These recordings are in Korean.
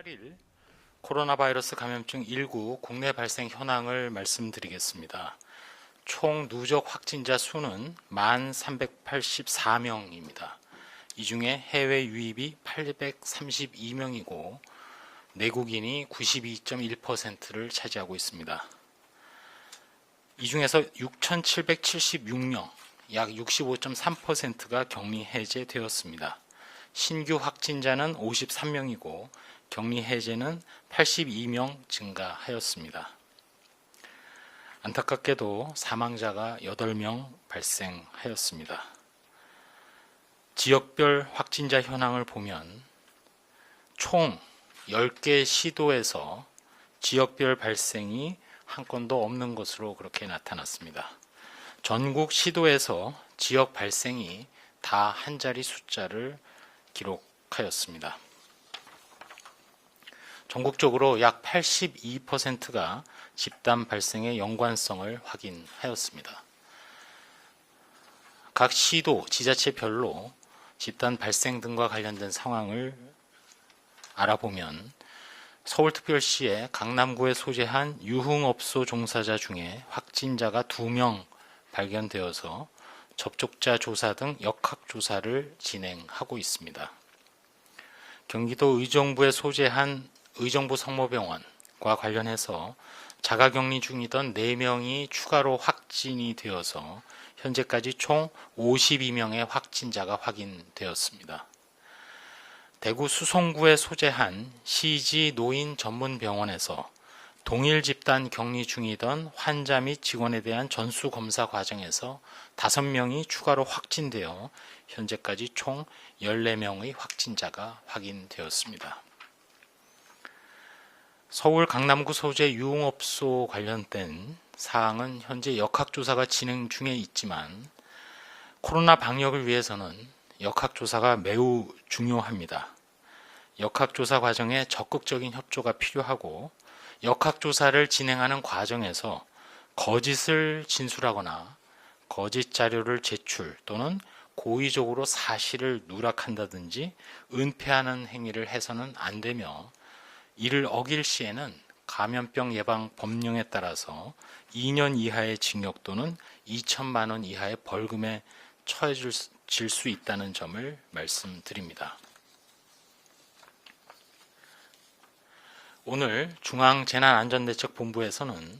8일 코로나 바이러스 감염증 19 국내 발생 현황을 말씀드리겠습니다. 총 누적 확진자 수는 1,384명입니다. 이 중에 해외 유입이 832명이고 내국인이 92.1%를 차지하고 있습니다. 이 중에서 6,776명, 약 65.3%가 격리 해제되었습니다. 신규 확진자는 53명이고 격리 해제는 82명 증가하였습니다. 안타깝게도 사망자가 8명 발생하였습니다. 지역별 확진자 현황을 보면 총 10개 시도에서 지역별 발생이 한 건도 없는 것으로 그렇게 나타났습니다. 전국 시도에서 지역 발생이 다 한 자리 숫자를 기록하였습니다. 전국적으로 약 82%가 집단 발생의 연관성을 확인하였습니다. 각 시도, 지자체별로 집단 발생 등과 관련된 상황을 알아보면 서울특별시의 강남구에 소재한 유흥업소 종사자 중에 확진자가 2명 발견되어서 접촉자 조사 등 역학조사를 진행하고 있습니다. 경기도 의정부에 소재한 의정부 성모병원과 관련해서 자가격리 중이던 4명이 추가로 확진이 되어서 현재까지 총 52명의 확진자가 확인되었습니다. 대구 수성구에 소재한 CG 노인 전문병원에서 동일 집단 격리 중이던 환자 및 직원에 대한 전수검사 과정에서 5명이 추가로 확진되어 현재까지 총 14명의 확진자가 확인되었습니다. 서울 강남구 소재 유흥업소 관련된 사항은 현재 역학조사가 진행 중에 있지만 코로나 방역을 위해서는 역학조사가 매우 중요합니다. 역학조사 과정에 적극적인 협조가 필요하고 역학조사를 진행하는 과정에서 거짓을 진술하거나 거짓 자료를 제출 또는 고의적으로 사실을 누락한다든지 은폐하는 행위를 해서는 안 되며 이를 어길 시에는 감염병 예방 법령에 따라서 2년 이하의 징역 또는 2천만 원 이하의 벌금에 처해질 수 있다는 점을 말씀드립니다. 오늘 중앙재난안전대책본부에서는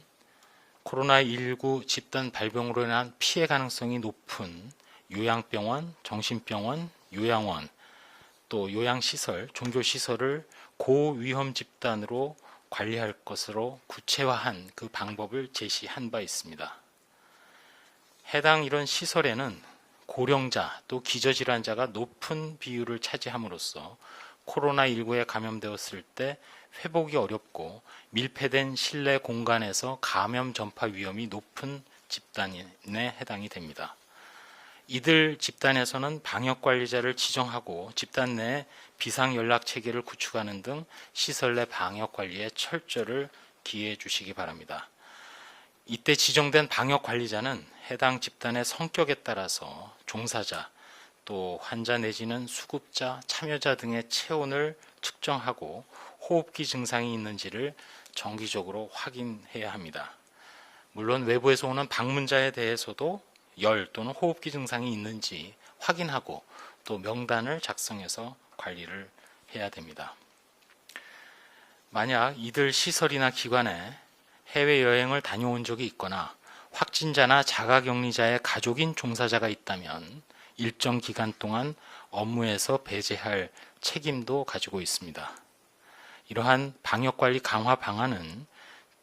코로나19 집단 발병으로 인한 피해 가능성이 높은 요양병원, 정신병원, 요양원, 또 요양시설, 종교시설을 고위험 집단으로 관리할 것으로 구체화한 그 방법을 제시한 바 있습니다. 해당 이런 시설에는 고령자 또 기저질환자가 높은 비율을 차지함으로써 코로나19에 감염되었을 때 회복이 어렵고 밀폐된 실내 공간에서 감염 전파 위험이 높은 집단에 해당이 됩니다. 이들 집단에서는 방역관리자를 지정하고 집단 내 비상연락체계를 구축하는 등 시설 내 방역관리에 철저를 기해해 주시기 바랍니다. 이때 지정된 방역관리자는 해당 집단의 성격에 따라서 종사자, 또 환자 내지는 수급자, 참여자 등의 체온을 측정하고 호흡기 증상이 있는지를 정기적으로 확인해야 합니다. 물론 외부에서 오는 방문자에 대해서도 열 또는 호흡기 증상이 있는지 확인하고 또 명단을 작성해서 관리를 해야 됩니다. 만약 이들 시설이나 기관에 해외여행을 다녀온 적이 있거나 확진자나 자가격리자의 가족인 종사자가 있다면 일정 기간 동안 업무에서 배제할 책임도 가지고 있습니다. 이러한 방역관리 강화 방안은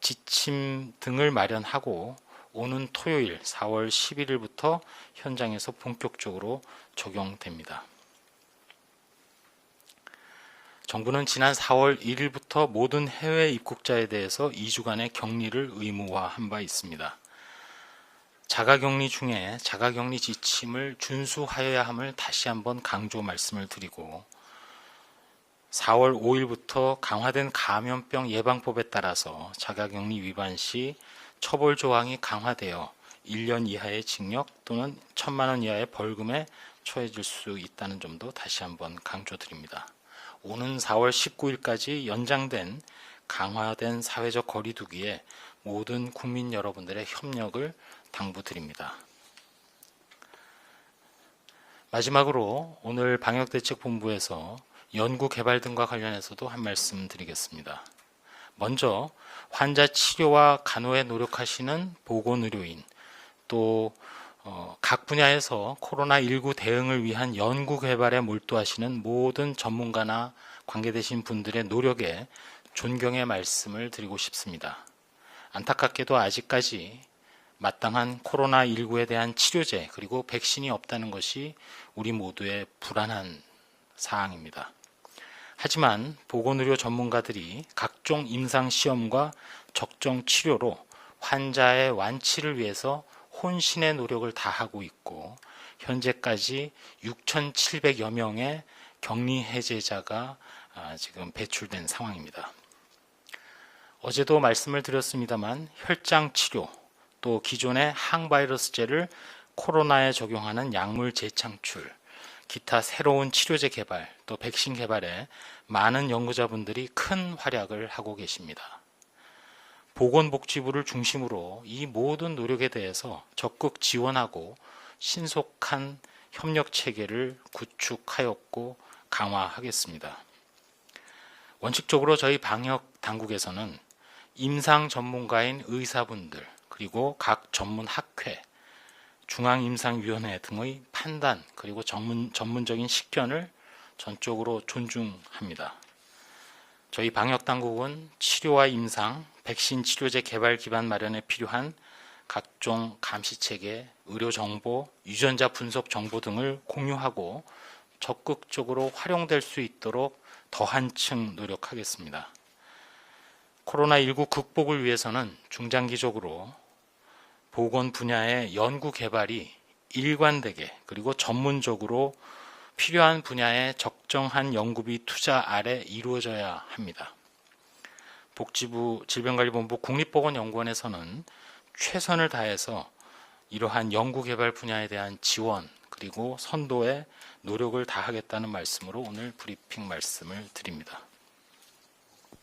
지침 등을 마련하고 오는 토요일 4월 11일부터 현장에서 본격적으로 적용됩니다. 정부는 지난 4월 1일부터 모든 해외 입국자에 대해서 2주간의 격리를 의무화한 바 있습니다. 자가격리 중에 자가격리 지침을 준수하여야 함을 다시 한번 강조 말씀을 드리고 4월 5일부터 강화된 감염병 예방법에 따라서 자가격리 위반 시 처벌 조항이 강화되어 1년 이하의 징역 또는 1,000만 원 이하의 벌금에 처해질 수 있다는 점도 다시 한번 강조드립니다. 오는 4월 19일까지 연장된 강화된 사회적 거리두기에 모든 국민 여러분들의 협력을 당부드립니다. 마지막으로 오늘 방역대책본부에서 연구개발 등과 관련해서도 한 말씀 드리겠습니다. 먼저 환자 치료와 간호에 노력하시는 보건의료인, 또 각 분야에서 코로나19 대응을 위한 연구개발에 몰두하시는 모든 전문가나 관계되신 분들의 노력에 존경의 말씀을 드리고 싶습니다. 안타깝게도 아직까지 마땅한 코로나19에 대한 치료제 그리고 백신이 없다는 것이 우리 모두의 불안한 사항입니다. 하지만 보건의료 전문가들이 각종 임상시험과 적정 치료로 환자의 완치를 위해서 혼신의 노력을 다하고 있고 현재까지 6,700여 명의 격리 해제자가 지금 배출된 상황입니다. 어제도 말씀을 드렸습니다만 혈장 치료 또 기존의 항바이러스제를 코로나에 적용하는 약물 재창출, 기타 새로운 치료제 개발 또 백신 개발에 많은 연구자분들이 큰 활약을 하고 계십니다. 보건복지부를 중심으로 이 모든 노력에 대해서 적극 지원하고 신속한 협력 체계를 구축하였고 강화하겠습니다. 원칙적으로 저희 방역 당국에서는 임상 전문가인 의사분들 그리고 각 전문 학회, 중앙임상위원회 등의 판단 그리고 전문적인 식견을 전적으로 존중합니다. 저희 방역당국은 치료와 임상, 백신 치료제 개발 기반 마련에 필요한 각종 감시체계, 의료정보, 유전자 분석 정보 등을 공유하고 적극적으로 활용될 수 있도록 더 한층 노력하겠습니다. 코로나19 극복을 위해서는 중장기적으로 보건 분야의 연구 개발이 일관되게 그리고 전문적으로 필요한 분야에 적정한 연구비 투자 아래 이루어져야 합니다. 복지부 질병관리본부 국립보건연구원에서는 최선을 다해서 이러한 연구개발 분야에 대한 지원 그리고 선도에 노력을 다하겠다는 말씀으로 오늘 브리핑 말씀을 드립니다.